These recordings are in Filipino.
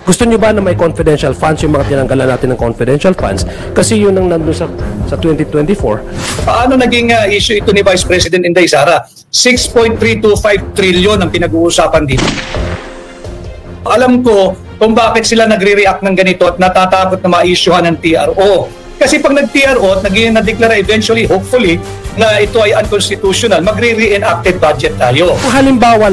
Gusto nyo ba na may confidential funds yung mga tinanggalan natin ng confidential funds? Kasi yun ang nandun sa 2024. Paano naging issue ito ni Vice President Inday Sara? 6.325 trillion ang pinag-uusapan dito. Alam ko kung bakit sila nagre-react ng ganito at natatakot na ma-issuehan ng TRO. Kasi pag nag-TRO at na-declare eventually, hopefully, na ito ay unconstitutional, magre-reenacted budget tayo. Halimbawa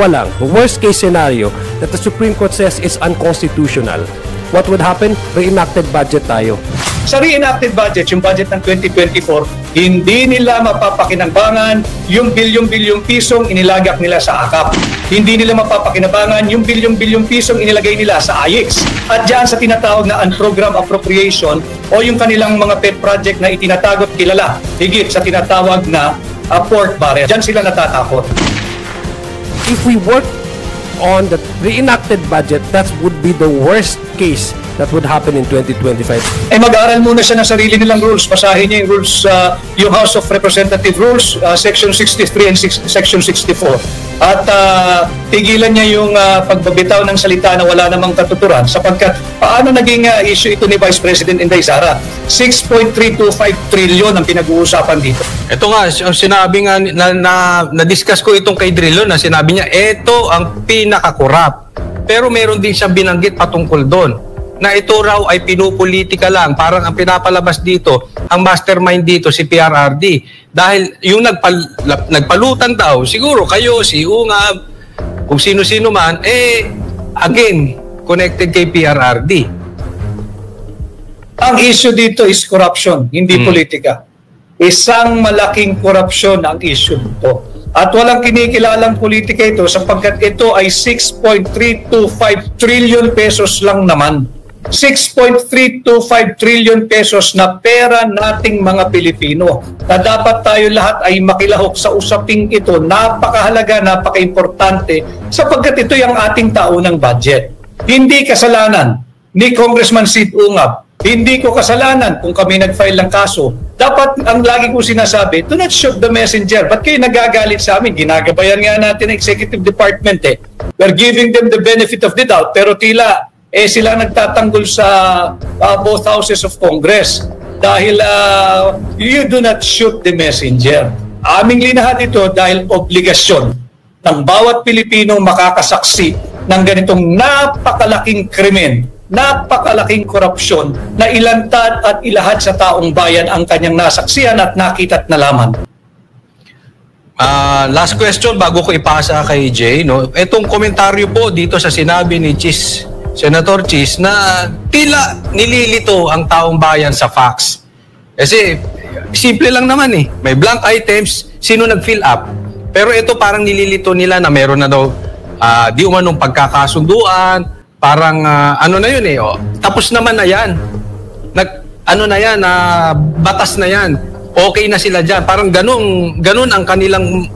lang, worst case scenario that the Supreme Court says is unconstitutional. What would happen? Reenacted budget tayo. Sa reenacted budget, yung budget ng 2024, hindi nila mapapakinabangan yung bilyong-bilyong pisong inilagak nila sa AKAP. Hindi nila mapapakinabangan yung bilyong-bilyong pisong inilagay nila sa AIX. At dyan sa tinatawag na unprogram appropriation o yung kanilang mga pet project na itinatagot kilala, higit sa tinatawag na pork barrel. Dyan sila natatakot. If we work on the reenacted budget, that would be the worst case that would happen in 2025. Mag-aaral muna siya ng sarili nilang rules. Basahin niya yung rules, yung House of Representative Rules, Section 63 and Section 64. At tigilan niya yung pagbabitaw ng salita na wala namang katuturan sapagkat paano naging issue ito ni Vice President Inday Sara? 6.325 trillion ang pinag-uusapan dito. Ito nga, sinabi nga na-discuss ko itong kay Drilon na sinabi niya, ito ang pinaka-corrupt. Pero meron din siyang binanggit patungkol doon na ito raw ay pinupolitika lang. Parang ang pinapalabas dito, ang mastermind dito si PRRD. Dahil yung nagpalutan daw, siguro kayo, si Ungab, kung sino-sino man, again, connected kay PRRD. Ang issue dito is corruption, hindi politika. Isang malaking korupsyon ang issue dito. At walang kinikilalang politika ito sapagkat ito ay 6.325 trillion pesos lang naman. 6.325 trillion pesos na pera nating mga Pilipino na dapat tayo lahat ay makilahok sa usaping ito. Napakahalaga, napaka-importante sapagkat ito yung ating taunang budget. Hindi kasalanan ni Congressman Sid Ungab. Hindi ko kasalanan kung kami nag-file ng kaso. Dapat, ang lagi ko sinasabi, do not shoot the messenger. Ba't kayo nagagalit sa amin? Ginagabayan nga natin ang executive department eh. We're giving them the benefit of the doubt. Pero tila, sila nagtatanggol sa both houses of Congress. Dahil you do not shoot the messenger. Aming linahan ito dahil obligasyon ng bawat Pilipino makakasaksi ng ganitong napakalaking krimen, napakalaking korupsyon na ilantad at ilahad sa taong bayan ang kanyang nasaksihan at nakita at nalaman. Last question bago ko ipasa kay Jay, no? Itong komentaryo po dito sa sinabi ni Senator Chis na tila nililito ang taong bayan sa facts. Kasi simple lang naman eh. May blank items, sino nag-fill up? Pero ito parang nililito nila na meron na daw di umanong pagkakasunduan, parang ano na yun eh. Oh, tapos naman na yan. Batas na yan. Okay na sila dyan. Parang ganun ang kanilang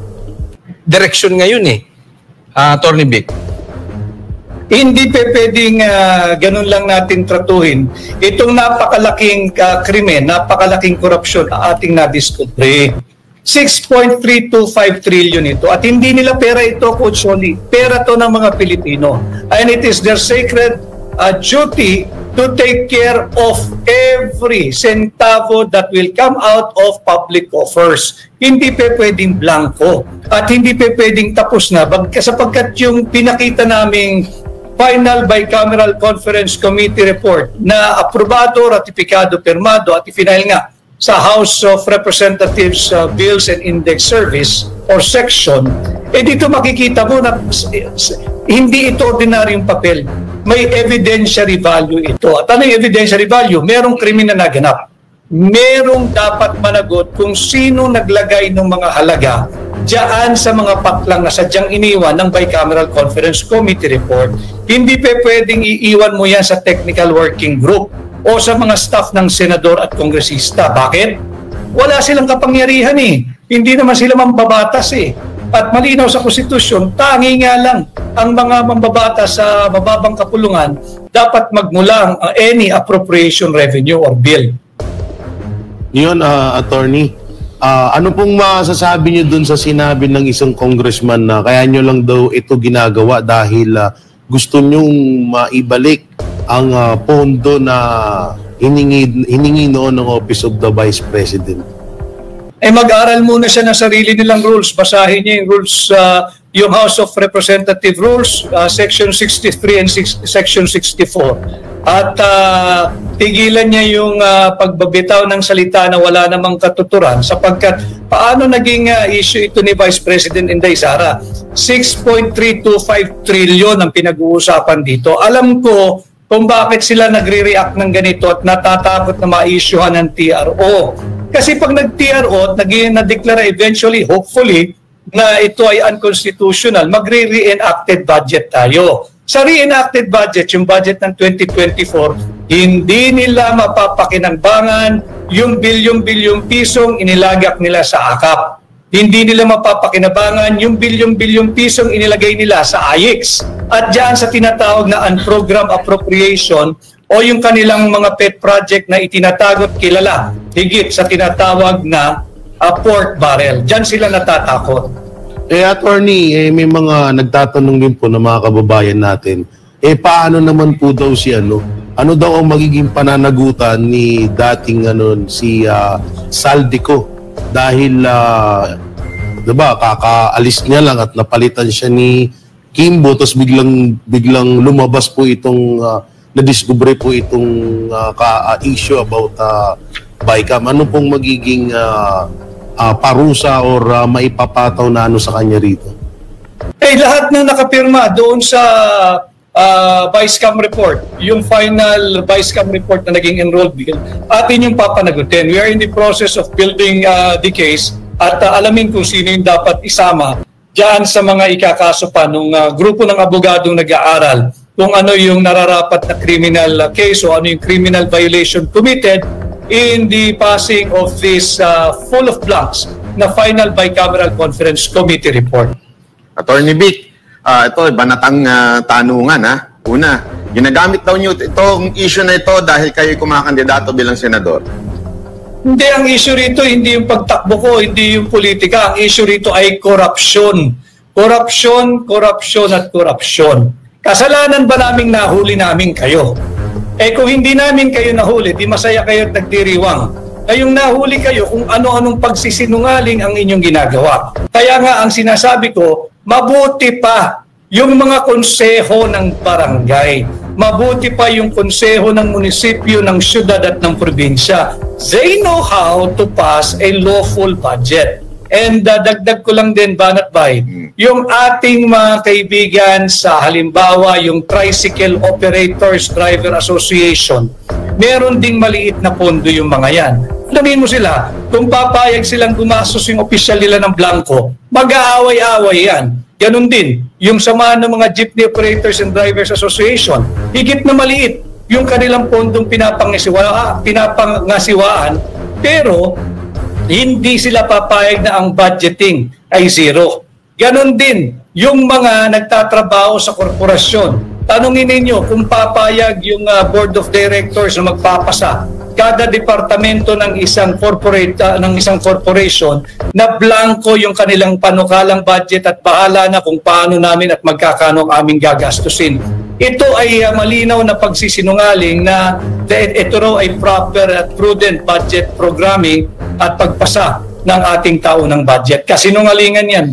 direction ngayon eh. Attorney Vic. Hindi pwedeng ganun lang natin tratuhin. Itong napakalaking krimen, napakalaking korupsyon na ating nadiskubre. 6.325 trillion ito. At hindi nila pera ito, Coach Oli. Pera to ng mga Pilipino. And it is their sacred duty to take care of every centavo that will come out of public coffers. Hindi pwedeng blanco. At hindi pwedeng tapos na. Sapagkat yung pinakita naming final bicameral conference committee report na aprobado, ratifikado, pirmado at i-final nga sa House of Representatives Bills and Index Service or section, dito makikita mo na hindi ito ordinaryong papel. May evidentiary value ito. At ano yung evidentiary value? Merong krimen na naganap. Merong dapat managot kung sino naglagay ng mga halaga diyan sa mga paklang na sadyang iniwan ng Bicameral Conference Committee report. Hindi pwedeng iiwan mo yan sa technical working group o sa mga staff ng senador at kongresista. Bakit? Wala silang kapangyarihan eh. Hindi naman sila mambabatas eh. At malinaw sa konstitusyon, tangi nga lang ang mga mambabatas sa mababang kapulungan dapat magmulang any appropriation revenue or bill. Yun, attorney. Ano pong masasabi niyo dun sa sinabi ng isang congressman na kaya nyo lang daw ito ginagawa dahil gusto nyong maibalik ang pondo na hiningi noon ng Office of the Vice President? Mag-aral muna siya ng sarili nilang rules. Basahin niya yung rules, yung House of Representative Rules, Section 63 and Section 64. At tigilan niya yung pagbabitaw ng salita na wala namang katuturan, sapagkat paano naging issue ito ni Vice President Inday Sara? 6.325 trillion ang pinag-uusapan dito. Alam ko kung bakit sila nagre-react ng ganito at natatakot na ma-issuehan ng TRO. Kasi pag nag-TRO at na-declare eventually, hopefully, na ito ay unconstitutional, magre-reenacted budget tayo. Sa reenacted budget, yung budget ng 2024, hindi nila mapapakinangbangan yung bilyong-bilyong pisong inilagak nila sa AKAP. Hindi nila mapapakinabangan yung bilyong-bilyong pisong inilagay nila sa AIX. At dyan sa tinatawag na unprogrammed appropriation o yung kanilang mga pet project na itinatagot kilala higit sa tinatawag na pork barrel. Dyan sila natatakot. Attorney, may mga nagtatanong din po ng mga kababayan natin, paano naman po daw si ano daw ang magiging pananagutan ni dating si Saldico dahil diba kakaalis niya lang at napalitan siya ni Kimbo, tapos biglang lumabas po itong na-discover po itong issue about BICAM. Ano pong magiging parusa or maipapataw na sa kanya rito? Lahat ng nakapirma doon sa Vice-Cam report, yung final Vice-Cam report na naging enrolled bill, atin yung papanagutin. We are in the process of building the case at alamin kung sino yung dapat isama dyan sa mga ikakaso pa ng grupo ng abogadong nag-aaral kung ano yung nararapat na criminal case o ano yung criminal violation committed in the passing of this full of blanks na final bicameral conference committee report. Attorney Vic, ito banatang tanungan ha. Una, ginagamit daw niyo itong issue na ito dahil kayo kumakandidato bilang senador. Hindi, ang issue rito hindi yung pagtakbo ko, hindi yung politika. Ang issue rito ay corruption. Corruption, corruption at corruption. Kasalanan ba naming nahuli namin kayo? Kung hindi namin kayo nahuli, di masaya kayo at nagdiriwang. Ngayong nahuli kayo kung ano-anong pagsisinungaling ang inyong ginagawa. Kaya nga ang sinasabi ko, mabuti pa yung mga konseho ng barangay. Mabuti pa yung konseho ng munisipyo, ng syudad at ng probinsya. They know how to pass a lawful budget. And dagdag ko lang din, Banat Bay, yung ating mga kaibigan sa halimbawa, yung Tricycle Operators Driver Association, meron ding maliit na pondo yung mga yan. Alamin mo sila, kung papayag silang gumastos yung opisyal nila ng blanco, mag-aaway-aaway yan. Ganon din, yung samahan ng mga Jeepney Operators and Drivers Association, higit na maliit yung kanilang pondong pinapangasiwaan, pero hindi sila papayag na ang budgeting ay zero. Ganon din, yung mga nagtatrabaho sa korporasyon. Tanungin ninyo kung papayag yung board of directors na magpapasa kada departamento ng isang corporation na blanco yung kanilang panukalang budget at bahala na kung paano namin at magkakano ang aming gagastusin. Ito ay malinaw na pagsisinungaling na ito raw ay proper at prudent budget programming at pagpasa ng ating taunang budget. Kasinungalingan yan.